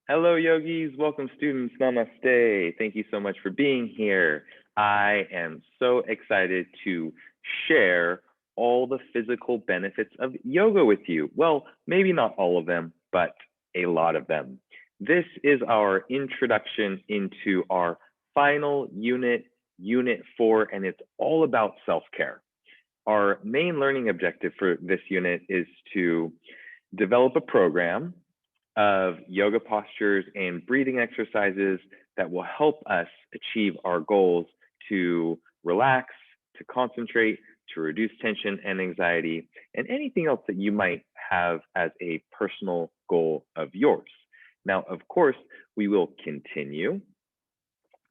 Hello, yogis. Welcome, students. Namaste. Thank you so much for being here. I am so excited to share all the physical benefits of yoga with you. Well, maybe not all of them, but a lot of them. This is our introduction into our final unit, Unit 4, and it's all about self-care. Our main learning objective for this unit is to develop a program of yoga postures and breathing exercises that will help us achieve our goals to relax, to concentrate, to reduce tension and anxiety, and anything else that you might have as a personal goal of yours. Now, of course, we will continue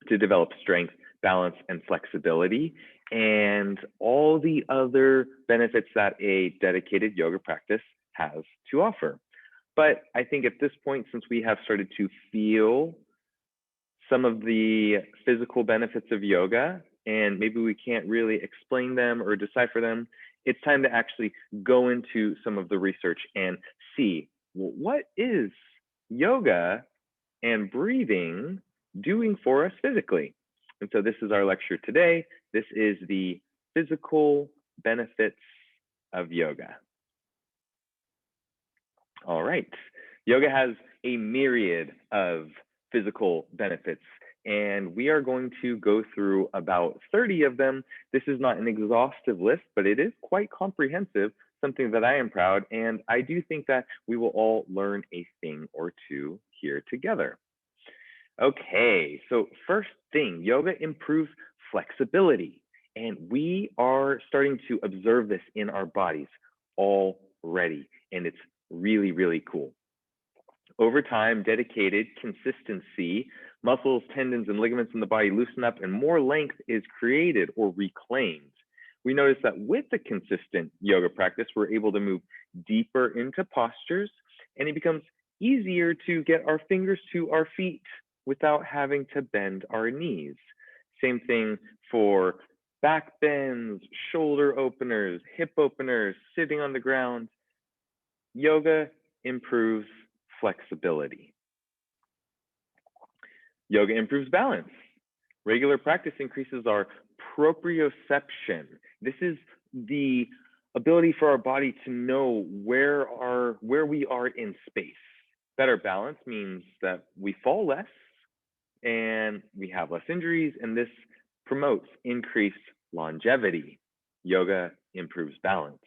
to develop strength, balance, and flexibility, and all the other benefits that a dedicated yoga practice has to offer. But I think at this point, since we have started to feel some of the physical benefits of yoga, and maybe we can't really explain them or decipher them, it's time to actually go into some of the research and see, well, what is yoga and breathing doing for us physically? And so this is our lecture today. This is the physical benefits of yoga. All right. Yoga has a myriad of physical benefits, and we are going to go through about 30 of them. This is not an exhaustive list, but it is quite comprehensive, something that I am proud, and I do think that we will all learn a thing or two here together. Okay, so first thing, yoga improves flexibility, and we are starting to observe this in our bodies already, and it's really, really cool. Over time, dedicated consistency, muscles, tendons, and ligaments in the body loosen up and more length is created or reclaimed. We notice that with the consistent yoga practice, we're able to move deeper into postures, and it becomes easier to get our fingers to our feet without having to bend our knees. Same thing for back bends, shoulder openers, hip openers, sitting on the ground. Yoga improves flexibility. Yoga improves balance. Regular practice increases our proprioception. This is the ability for our body to know where we are in space. Better balance means that we fall less and we have less injuries, and this promotes increased longevity. Yoga improves balance.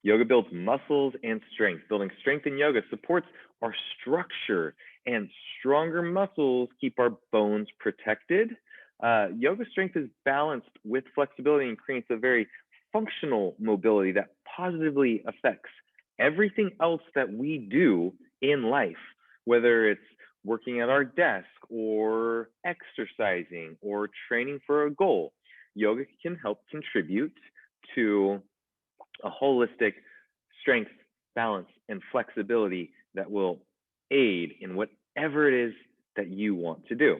Yoga builds muscles and strength. Building strength in yoga supports our structure, and stronger muscles keep our bones protected. Yoga strength is balanced with flexibility and creates a very functional mobility that positively affects everything else that we do in life, whether it's working at our desk or exercising or training for a goal. Yoga can help contribute to a holistic strength, balance, and flexibility that will aid in whatever it is that you want to do.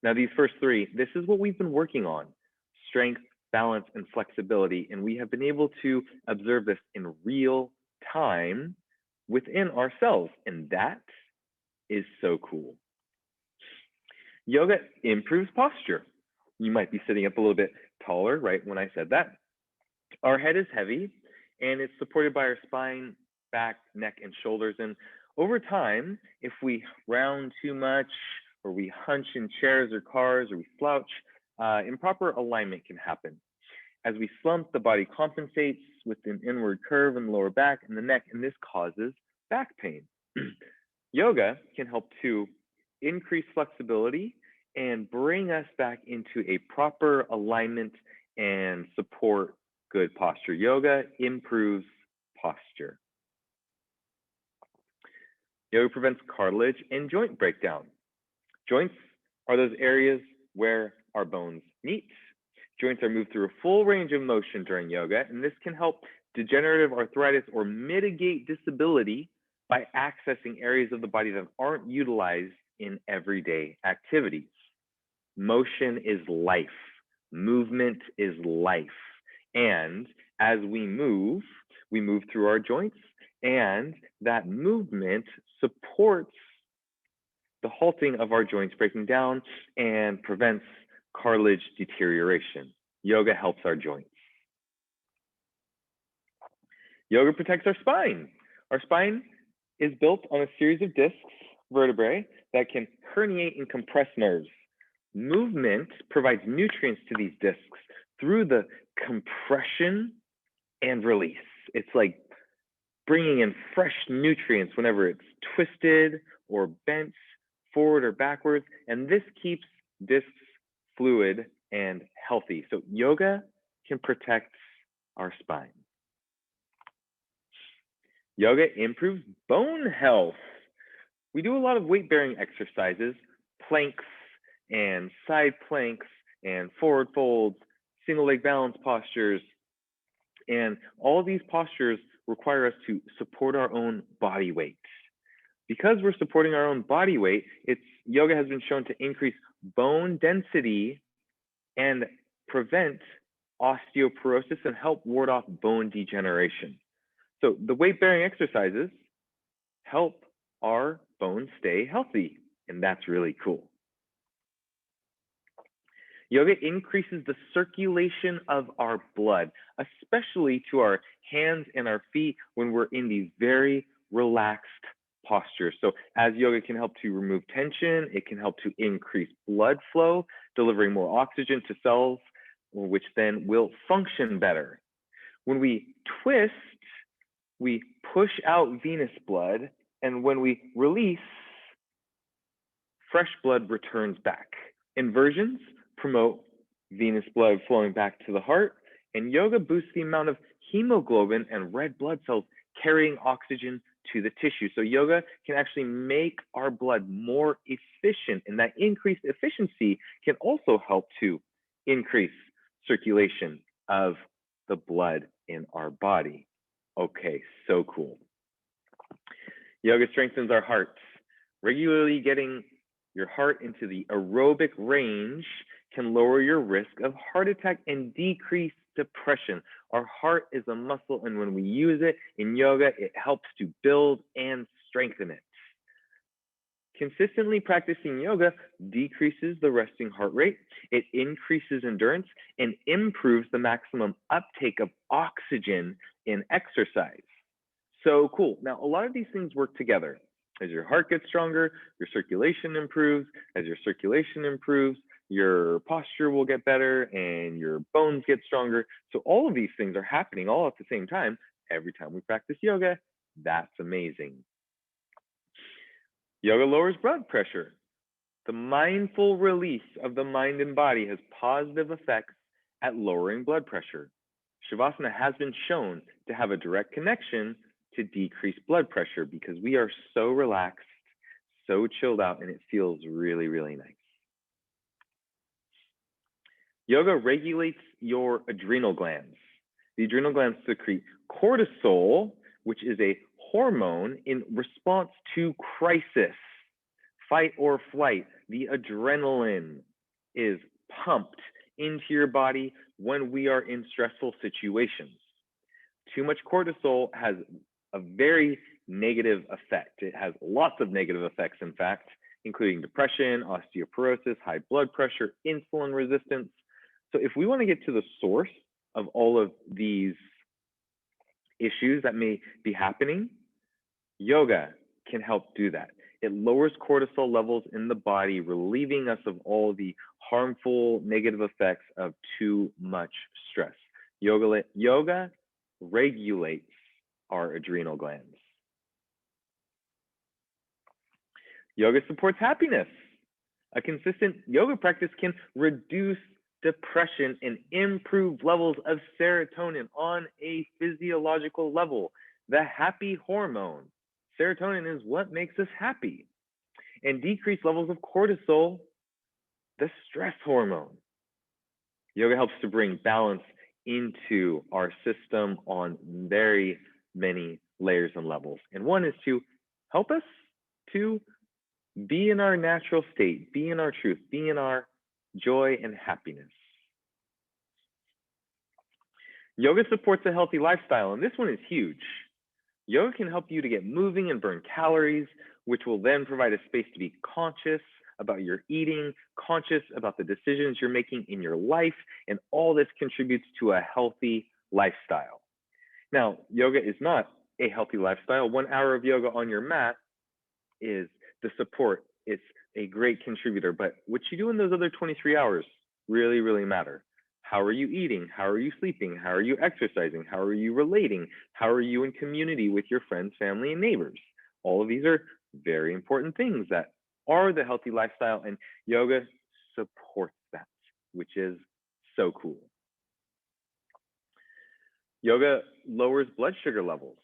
Now, these first three, this is what we've been working on: strength, balance, and flexibility. And we have been able to observe this in real time within ourselves. And that is so cool. Yoga improves posture. You might be sitting up a little bit taller, right, when I said that. Our head is heavy, and it's supported by our spine, back, neck, and shoulders. And over time, if we round too much, or we hunch in chairs or cars, or we slouch, improper alignment can happen. As we slump, the body compensates with an inward curve in the lower back and the neck, and this causes back pain. Yoga can help to increase flexibility and bring us back into a proper alignment and support good posture. Yoga improves posture. Yoga prevents cartilage and joint breakdown. Joints are those areas where our bones meet. Joints are moved through a full range of motion during yoga, and this can help degenerative arthritis or mitigate disability by accessing areas of the body that aren't utilized in everyday activities. Motion is life. Movement is life. And as we move through our joints, And that movement supports the halting of our joints breaking down and prevents cartilage deterioration. Yoga helps our joints. Yoga protects our spine. Our spine is built on a series of discs, vertebrae, that can herniate and compress nerves. Movement provides nutrients to these discs through the compression and release. It's like bringing in fresh nutrients whenever it's twisted or bent forward or backwards, and this keeps discs fluid and healthy. So yoga can protect our spine. Yoga improves bone health. We do a lot of weight-bearing exercises, planks and side planks and forward folds, single leg balance postures, and all of these postures require us to support our own body weight. Because we're supporting our own body weight, yoga has been shown to increase bone density and prevent osteoporosis and help ward off bone degeneration. So the weight-bearing exercises help our bones stay healthy, and that's really cool. Yoga increases the circulation of our blood, especially to our hands and our feet when we're in these very relaxed postures. So as yoga can help to remove tension, it can help to increase blood flow, delivering more oxygen to cells, which then will function better. When we twist, we push out venous blood, and when we release, fresh blood returns back. Inversions promote venous blood flowing back to the heart, and yoga boosts the amount of hemoglobin and red blood cells carrying oxygen to the tissue. So yoga can actually make our blood more efficient, and that increased efficiency can also help to increase circulation of the blood in our body. Okay, so cool. Yoga strengthens our hearts. Regularly getting your heart into the aerobic range can lower your risk of heart attack and decrease depression. Our heart is a muscle, and when we use it in yoga, it helps to build and strengthen it. Consistently practicing yoga decreases the resting heart rate, it increases endurance, and improves the maximum uptake of oxygen in exercise. So cool. Now, a lot of these things work together. As your heart gets stronger, your circulation improves. As your circulation improves, your posture will get better and your bones get stronger. So all of these things are happening all at the same time every time we practice yoga. That's amazing. Yoga lowers blood pressure. The mindful release of the mind and body has positive effects at lowering blood pressure. Shavasana has been shown to have a direct connection to decrease blood pressure because we are so relaxed, so chilled out, and it feels really, really nice. Yoga regulates your adrenal glands. The adrenal glands secrete cortisol, which is a hormone in response to crisis, fight or flight. The adrenaline is pumped into your body when we are in stressful situations. Too much cortisol has a very negative effect. It has lots of negative effects, in fact, including depression, osteoporosis, high blood pressure, insulin resistance. So if we want to get to the source of all of these issues that may be happening, yoga can help do that. It lowers cortisol levels in the body, relieving us of all the harmful negative effects of too much stress. Yoga regulates our adrenal glands. Yoga supports happiness. A consistent yoga practice can reduce depression and improve levels of serotonin on a physiological level. The happy hormone. Serotonin is what makes us happy. And decrease levels of cortisol, the stress hormone. Yoga helps to bring balance into our system on very many layers and levels. And one is to help us to be in our natural state, be in our truth, be in our joy and happiness. Yoga supports a healthy lifestyle, and this one is huge. Yoga can help you to get moving and burn calories, which will then provide a space to be conscious about your eating, conscious about the decisions you're making in your life, and all this contributes to a healthy lifestyle. Now, yoga is not a healthy lifestyle. 1 hour of yoga on your mat is the support. It's a great contributor, but what you do in those other 23 hours really, really matter. How are you eating? How are you sleeping? How are you exercising? How are you relating? How are you in community with your friends, family, and neighbors? All of these are very important things that are the healthy lifestyle, and yoga supports that, which is so cool. Yoga lowers blood sugar levels.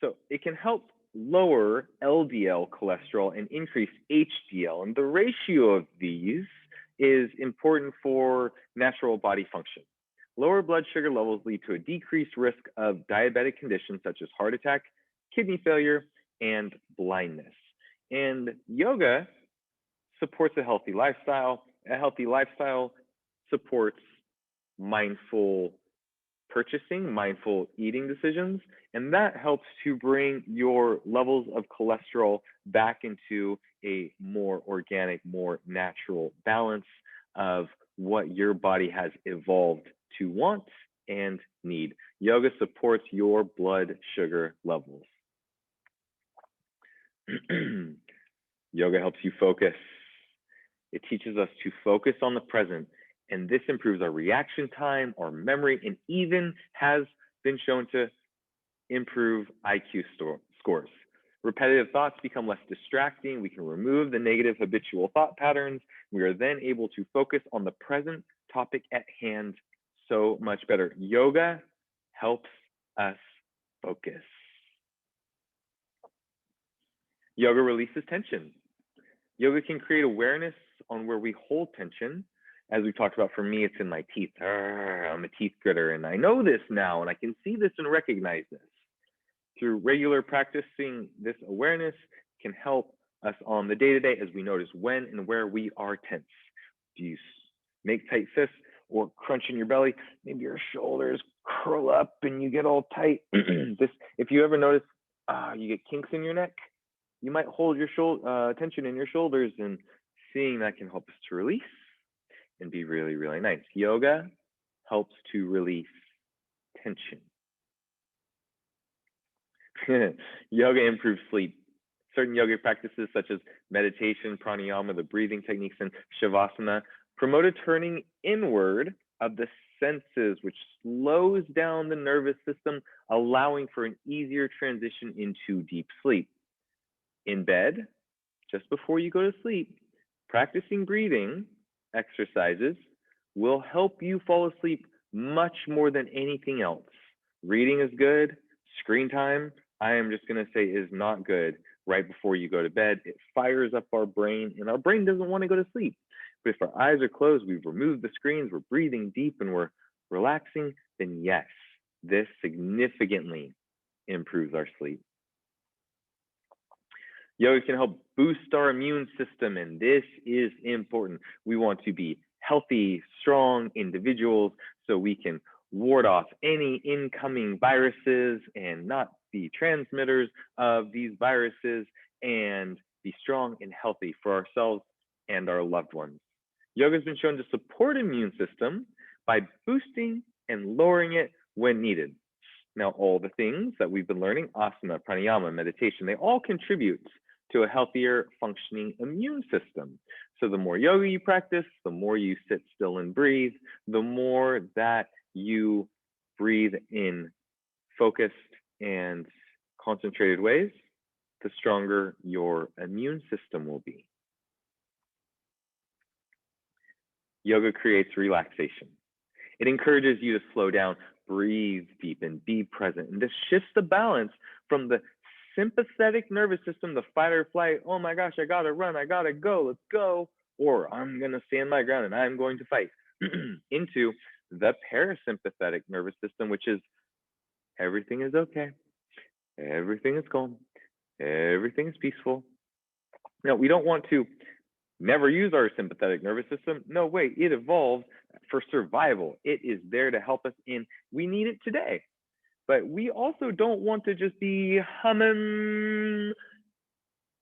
So it can help lower LDL cholesterol and increase HDL. And the ratio of these is important for natural body function. Lower blood sugar levels lead to a decreased risk of diabetic conditions such as heart attack, kidney failure, and blindness. And yoga supports a healthy lifestyle. A healthy lifestyle supports mindful purchasing, mindful eating decisions, and that helps to bring your levels of cholesterol back into a more organic, more natural balance of what your body has evolved to want and need. Yoga supports your blood sugar levels. Yoga helps you focus. It teaches us to focus on the present, and this improves our reaction time, our memory, and even has been shown to improve IQ scores. Repetitive thoughts become less distracting. We can remove the negative habitual thought patterns. We are then able to focus on the present topic at hand so much better. Yoga helps us focus. Yoga releases tension. Yoga can create awareness on where we hold tension. As we talked about, for me, it's in my teeth. I'm a teeth gritter, and I know this now, and I can see this and recognize this. Through regular practicing, this awareness can help us on the day-to-day as we notice when and where we are tense. Do you make tight fists or crunch in your belly? Maybe your shoulders curl up and you get all tight. If you ever notice you get kinks in your neck, you might hold your tension in your shoulders, and seeing that can help us to release and be really, really nice. Yoga helps to release tension. Yoga improves sleep. Certain yoga practices such as meditation, pranayama, the breathing techniques, and shavasana promote a turning inward of the senses, which slows down the nervous system, allowing for an easier transition into deep sleep. In bed, just before you go to sleep, practicing breathing exercises will help you fall asleep much more than anything else. Reading is good. Screen time, I am just going to say, is not good right before you go to bed. It fires up our brain, and our brain doesn't want to go to sleep. But if our eyes are closed, we've removed the screens, we're breathing deep, and we're relaxing, then yes, this significantly improves our sleep. Yoga can help boost our immune system, and this is important. We want to be healthy, strong individuals so we can ward off any incoming viruses and not be transmitters of these viruses, and be strong and healthy for ourselves and our loved ones. Yoga has been shown to support immune system by boosting and lowering it when needed. Now, all the things that we've been learning, asana, pranayama, meditation, they all contribute to a healthier functioning immune system. So the more yoga you practice, the more you sit still and breathe, the more that you breathe in focused and concentrated ways, the stronger your immune system will be. Yoga creates relaxation. It encourages you to slow down, breathe deep, and be present. And this shifts the balance from the sympathetic nervous system, the fight or flight, oh my gosh, I gotta run, I gotta go, let's go, or I'm gonna stand my ground and I'm going to fight, into the parasympathetic nervous system, which is everything is okay, everything is calm, everything is peaceful. Now, we don't want to never use our sympathetic nervous system. No way, it evolved for survival. It is there to help us we need it today. But we also don't want to just be humming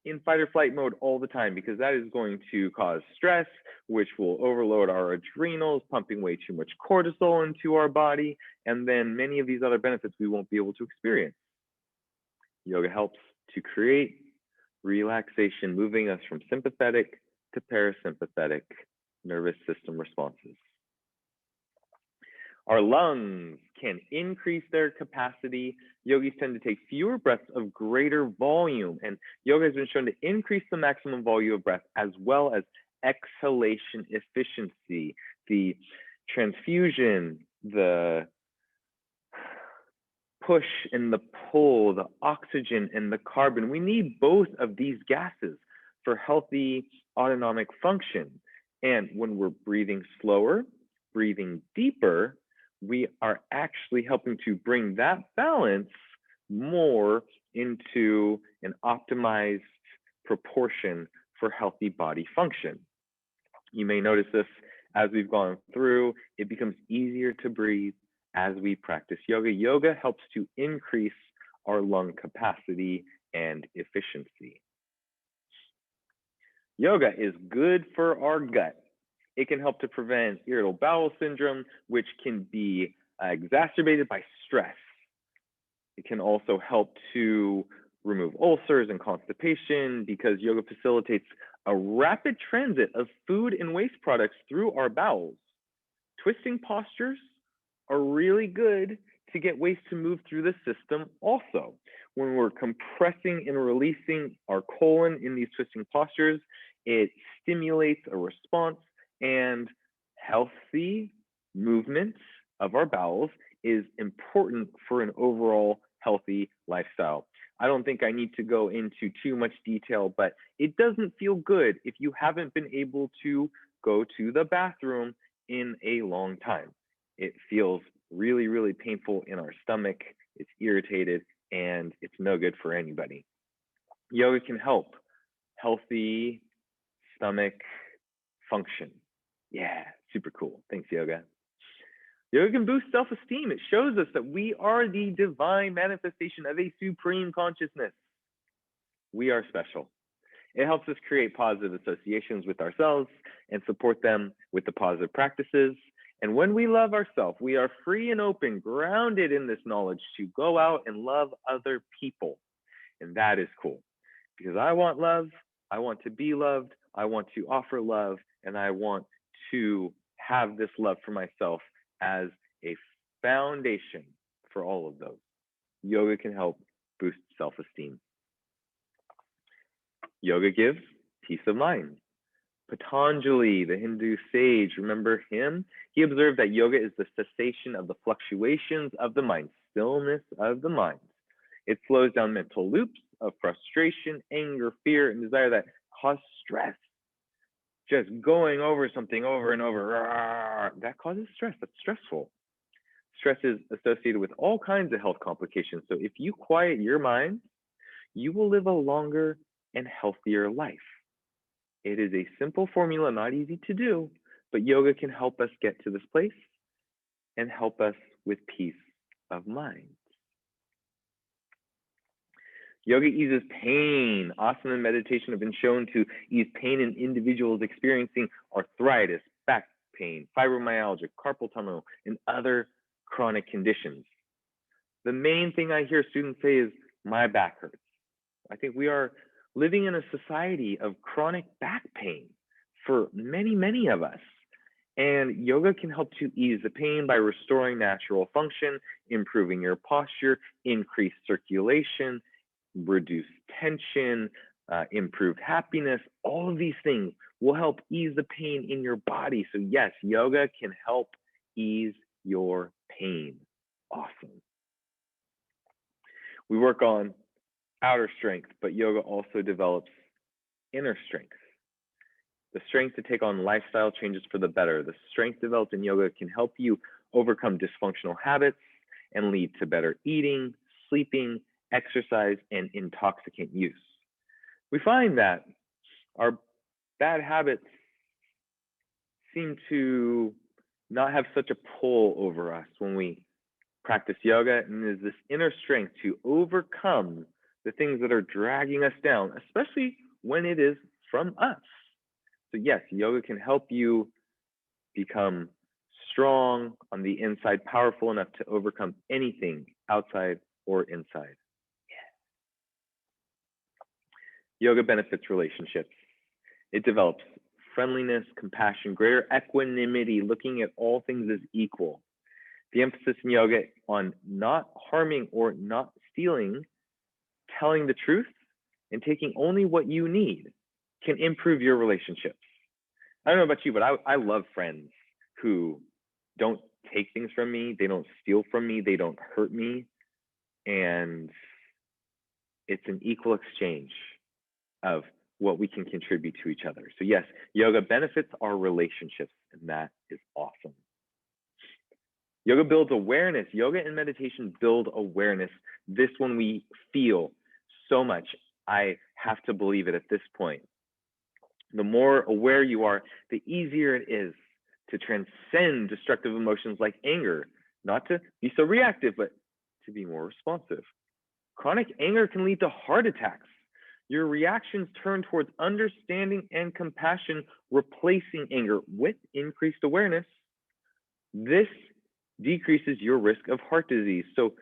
in fight or flight mode all the time, because that is going to cause stress, which will overload our adrenals, pumping way too much cortisol into our body, and then many of these other benefits we won't be able to experience. Yoga helps to create relaxation, moving us from sympathetic to parasympathetic nervous system responses. Our lungs can increase their capacity. Yogis tend to take fewer breaths of greater volume, and yoga has been shown to increase the maximum volume of breath as well as exhalation efficiency. The transfusion, the push and the pull, the oxygen and the carbon. We need both of these gases for healthy autonomic function. And when we're breathing slower, breathing deeper, we are actually helping to bring that balance more into an optimized proportion for healthy body function. You may notice this as we've gone through. It becomes easier to breathe as we practice yoga. Yoga helps to increase our lung capacity and efficiency. Yoga is good for our gut. It can help to prevent irritable bowel syndrome, which can be exacerbated by stress. It can also help to remove ulcers and constipation, because yoga facilitates a rapid transit of food and waste products through our bowels. Twisting postures are really good to get waste to move through the system also. When we're compressing and releasing our colon in these twisting postures, it stimulates a response, and healthy movement of our bowels is important for an overall healthy lifestyle. I don't think I need to go into too much detail, but it doesn't feel good if you haven't been able to go to the bathroom in a long time. It feels really, really painful in our stomach. It's irritated, and it's no good for anybody. Yoga can help healthy stomach function. Yeah, super cool. Thanks, yoga. Yoga can boost self-esteem. It shows us that we are the divine manifestation of a supreme consciousness. We are special. It helps us create positive associations with ourselves and support them with the positive practices. And when we love ourselves, we are free and open, grounded in this knowledge to go out and love other people. And that is cool, because I want love, I want to be loved, I want to offer love, and I want to have this love for myself as a foundation for all of those. Yoga can help boost self-esteem. Yoga gives peace of mind. Patanjali, the Hindu sage, remember him? He observed that yoga is the cessation of the fluctuations of the mind, stillness of the mind. It slows down mental loops of frustration, anger, fear, and desire that cause stress. Just going over something over and over, that causes stress. That's stressful. Stress is associated with all kinds of health complications. So if you quiet your mind, you will live a longer and healthier life. It is a simple formula, not easy to do, but yoga can help us get to this place and help us with peace of mind. Yoga eases pain. Asana and meditation have been shown to ease pain in individuals experiencing arthritis, back pain, fibromyalgia, carpal tunnel, and other chronic conditions. The main thing I hear students say is, my back hurts. I think we are living in a society of chronic back pain for many, many of us. And yoga can help to ease the pain by restoring natural function, improving your posture, increase circulation, reduce tension, improved happiness. All of these things will help ease the pain in your body. So yes, yoga can help ease your pain. Awesome. We work on outer strength, but yoga also develops inner strength. The strength to take on lifestyle changes for the better. The strength developed in yoga can help you overcome dysfunctional habits and lead to better eating, sleeping, exercise, and intoxicant use. We find that our bad habits seem to not have such a pull over us when we practice yoga, and there's this inner strength to overcome the things that are dragging us down, especially when it is from us. So yes, yoga can help you become strong on the inside, powerful enough to overcome anything outside or inside. Yoga benefits relationships. It develops friendliness, compassion, greater equanimity, looking at all things as equal. The emphasis in yoga on not harming or not stealing, telling the truth, and taking only what you need can improve your relationships. I don't know about you, but I love friends who don't take things from me, they don't steal from me, they don't hurt me, and it's an equal exchange of what we can contribute to each other. So yes, yoga benefits our relationships, and that is awesome. Yoga builds awareness. Yoga and meditation build awareness. This one we feel so much. I have to believe it at this point. The more aware you are, the easier it is to transcend destructive emotions like anger, not to be so reactive, but to be more responsive. Chronic anger can lead to heart attacks. Your reactions turn towards understanding and compassion, replacing anger with increased awareness. This decreases your risk of heart disease. So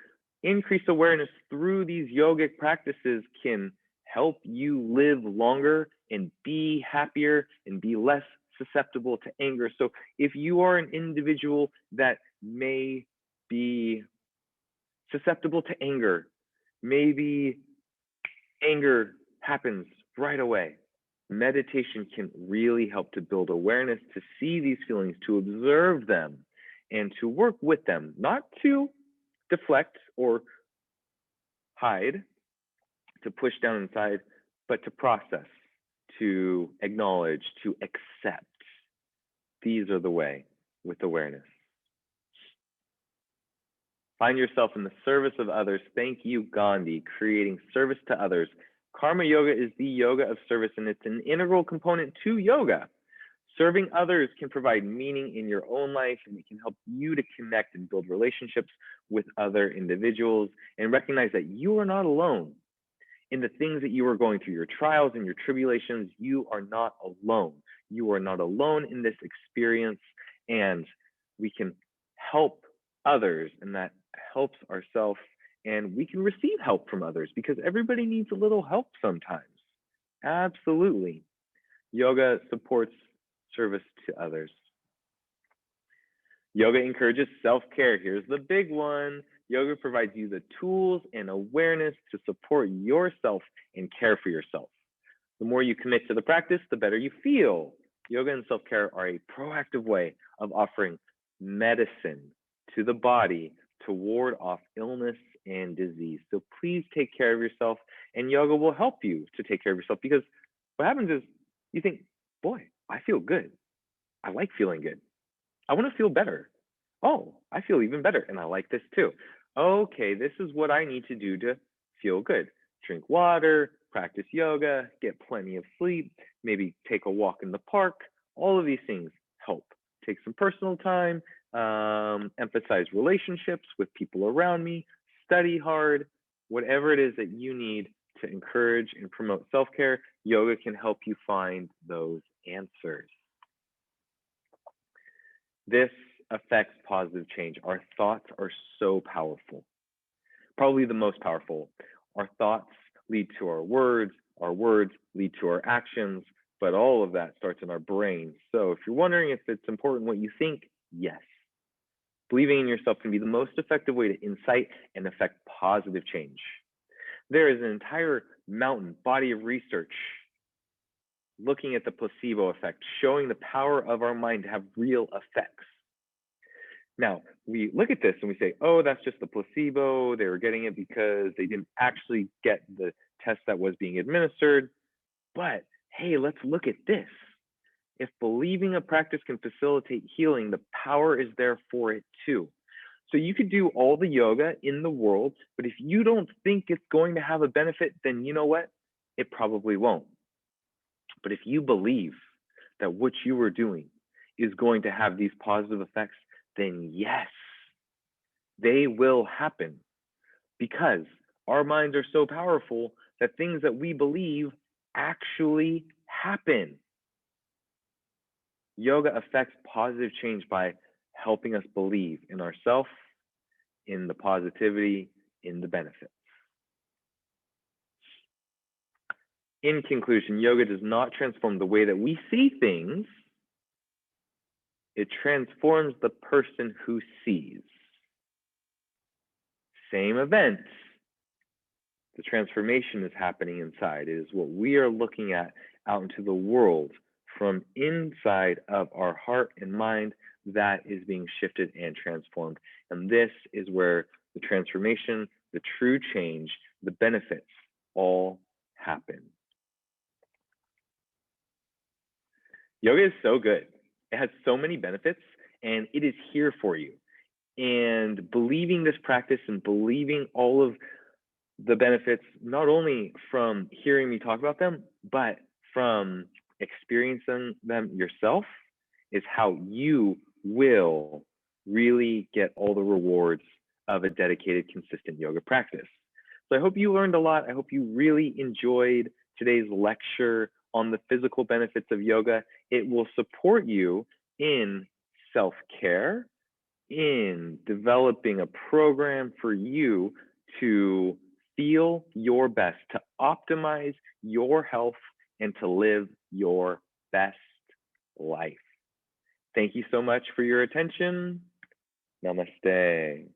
increased awareness through these yogic practices can help you live longer and be happier and be less susceptible to anger. So if you are an individual that may be susceptible to anger, maybe anger happens right away, meditation can really help to build awareness, to see these feelings, to observe them, and to work with them, not to deflect or hide, to push down inside, but to process, to acknowledge, to accept. These are the way with awareness. Find yourself in the service of others. Thank you, Gandhi, creating service to others. Karma yoga is the yoga of service, and it's an integral component to yoga. Serving others can provide meaning in your own life, and it can help you to connect and build relationships with other individuals and recognize that you are not alone in the things that you are going through, your trials and your tribulations. You are not alone. You are not alone in this experience, and we can help others, and that helps ourselves, and we can receive help from others because everybody needs a little help sometimes. Absolutely. Yoga supports service to others. Yoga encourages self-care. Here's the big one. Yoga provides you the tools and awareness to support yourself and care for yourself. The more you commit to the practice, the better you feel. Yoga and self-care are a proactive way of offering medicine to the body to ward off illness and disease. So please take care of yourself, and yoga will help you to take care of yourself, because what happens is you think, boy, I feel good. I like feeling good. I want to feel better. Oh, I feel even better, and I like this too. Okay, this is what I need to do to feel good. Drink water, practice yoga, get plenty of sleep, maybe take a walk in the park. All of these things help. Take some personal time, emphasize relationships with people around me, study hard, whatever it is that you need to encourage and promote self-care, yoga can help you find those answers. This affects positive change. Our thoughts are so powerful, probably the most powerful. Our thoughts lead to our words lead to our actions, but all of that starts in our brain. So if you're wondering if it's important what you think, yes. Believing in yourself can be the most effective way to incite and affect positive change. There is an entire mountain body of research looking at the placebo effect, showing the power of our mind to have real effects. Now, we look at this and we say, oh, that's just the placebo. They were getting it because they didn't actually get the test that was being administered. But hey, let's look at this. If believing a practice can facilitate healing, the power is there for it too. So you could do all the yoga in the world, but if you don't think it's going to have a benefit, then you know what? It probably won't. But if you believe that what you are doing is going to have these positive effects, then yes, they will happen because our minds are so powerful that things that we believe actually happen. Yoga affects positive change by helping us believe in ourselves, in the positivity, in the benefits. In conclusion, yoga does not transform the way that we see things, it transforms the person who sees. Same event, the transformation is happening inside. It is what we are looking at out into the world from inside of our heart and mind that is being shifted and transformed. And this is where the transformation, the true change, the benefits all happen. Yoga is so good. It has so many benefits and it is here for you. And believing this practice and believing all of the benefits, not only from hearing me talk about them, but from experiencing them yourself, is how you will really get all the rewards of a dedicated, consistent yoga practice. So I hope you learned a lot. I hope you really enjoyed today's lecture on the physical benefits of yoga. It will support you in self-care, in developing a program for you to feel your best, to optimize your health, and to live your best life. Thank you so much for your attention. Namaste.